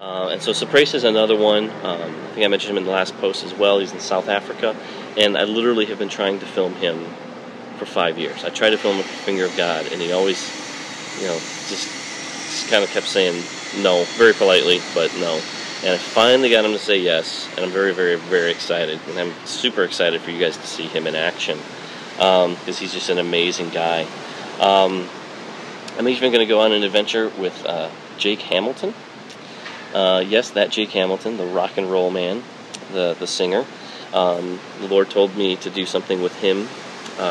And so Cypress is another one. I think I mentioned him in the last post as well. He's in South Africa, and I literally have been trying to film him for 5 years. I tried to film with the Finger of God, and he always, just kind of kept saying no, very politely, but no. And I finally got him to say yes, and I'm very, very, very excited. And I'm super excited for you guys to see him in action, because he's just an amazing guy. I'm even going to go on an adventure with Jake Hamilton. Yes, that Jake Hamilton, the rock and roll man, the singer. The Lord told me to do something with him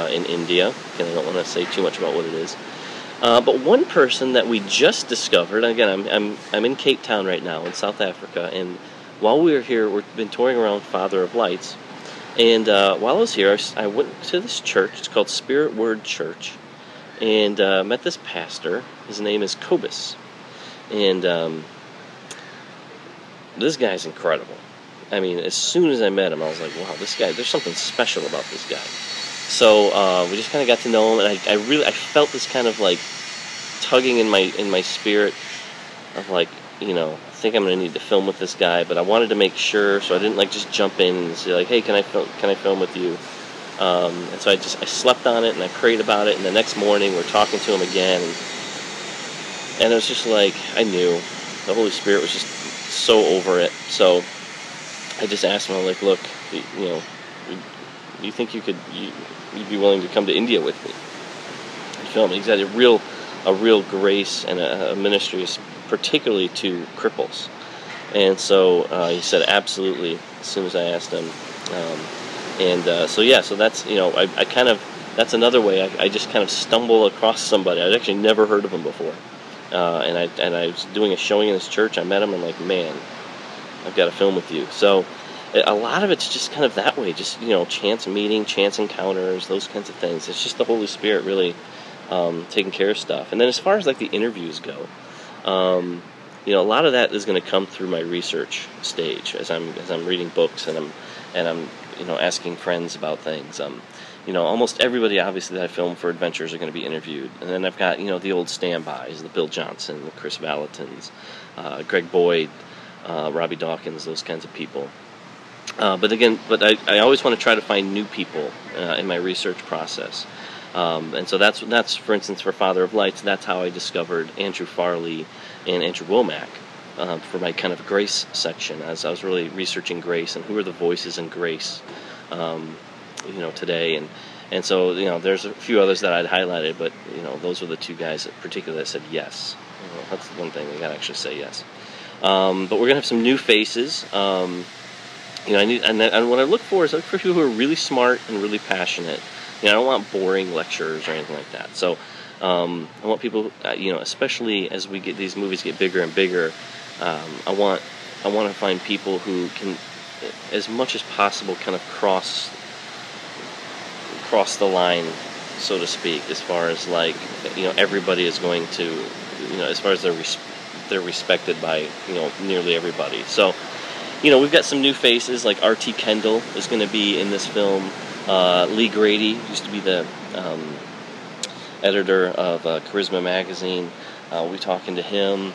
in India, and I don't want to say too much about what it is. But one person that we just discovered, again, I'm in Cape Town right now in South Africa, and while we were here, we've been touring around Father of Lights, and while I was here, I went to this church. It's called Spirit Word Church, and met this pastor. His name is Kobus, and this guy's incredible. I mean, as soon as I met him, I was like, wow, this guy, there's something special about this guy. So we just kind of got to know him, and I felt this kind of like tugging in my spirit of like, I think I'm going to need to film with this guy, but I wanted to make sure, so I didn't like just jump in and say like, hey, can I film with you? And so I slept on it, and I prayed about it, and the next morning we're talking to him again, and it was just like, I knew the Holy Spirit was just so over it. So I just asked him, I'm like, look, you think you'd be willing to come to India with me and film? He's had a real grace and a ministry, particularly to cripples. And so he said absolutely as soon as I asked him. So that's that's another way I just kind of stumble across somebody. I'd actually never heard of him before. And I was doing a showing in this church. I met him, and I'm like, man, I've got to film with you. So a lot of it's just kind of that way, just chance meeting, chance encounters, those kinds of things. It's just the Holy Spirit really taking care of stuff. And then as far as like the interviews go, a lot of that is going to come through my research stage as I'm reading books and I'm asking friends about things. Almost everybody, obviously, that I film for adventures are going to be interviewed. And then I've got, the old standbys, the Bill Johnson, the Chris Valentins, Greg Boyd, Robbie Dawkins, those kinds of people. But I always want to try to find new people in my research process. And so that's, for instance, for Father of Lights, that's how I discovered Andrew Farley and Andrew Womack for my kind of grace section, as I was really researching grace and who are the voices in grace today, and so there's a few others that I'd highlighted, but those were the two guys that particularly that said yes. That's the one thing we gotta actually say yes. But we're gonna have some new faces. I need and what I look for is people who are really smart and really passionate. I don't want boring lectures or anything like that. So I want people, especially as these movies get bigger and bigger. I want to find people who can, as much as possible, kind of cross the line, so to speak, as far as like everybody is going to, as far as they're respected by nearly everybody. So we've got some new faces, like R.T. Kendall is going to be in this film. Lee Grady used to be the editor of Charisma magazine. We'll be talking to him,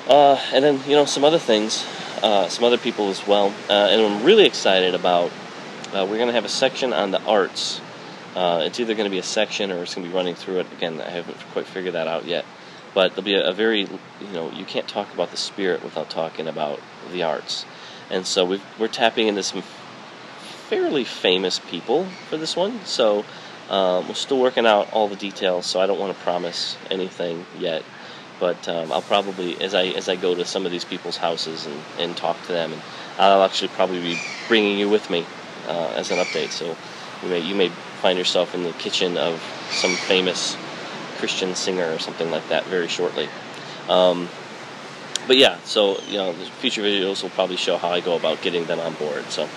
and then some other things, some other people as well. And I'm really excited about. We're going to have a section on the arts. It's either going to be a section or it's going to be running through it. Again, I haven't quite figured that out yet. But there'll be a very, you can't talk about the Spirit without talking about the arts. And so we're tapping into some fairly famous people for this one. So we're still working out all the details, so I don't want to promise anything yet. But I'll probably, as I go to some of these people's houses and talk to them, and I'll actually probably be bringing you with me as an update. So you may find yourself in the kitchen of some famous Christian singer or something like that very shortly. But yeah, so the future videos will probably show how I go about getting them on board. So,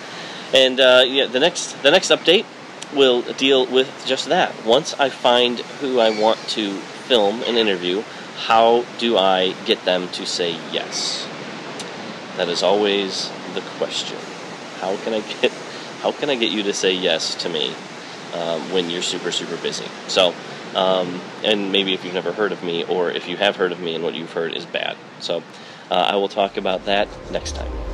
and the next update will deal with just that. Once I find who I want to film and interview, how do I get them to say yes? That is always the question. How can I get you to say yes to me when you're super, super busy? So, and maybe if you've never heard of me, or if you have heard of me and what you've heard is bad. So, I will talk about that next time.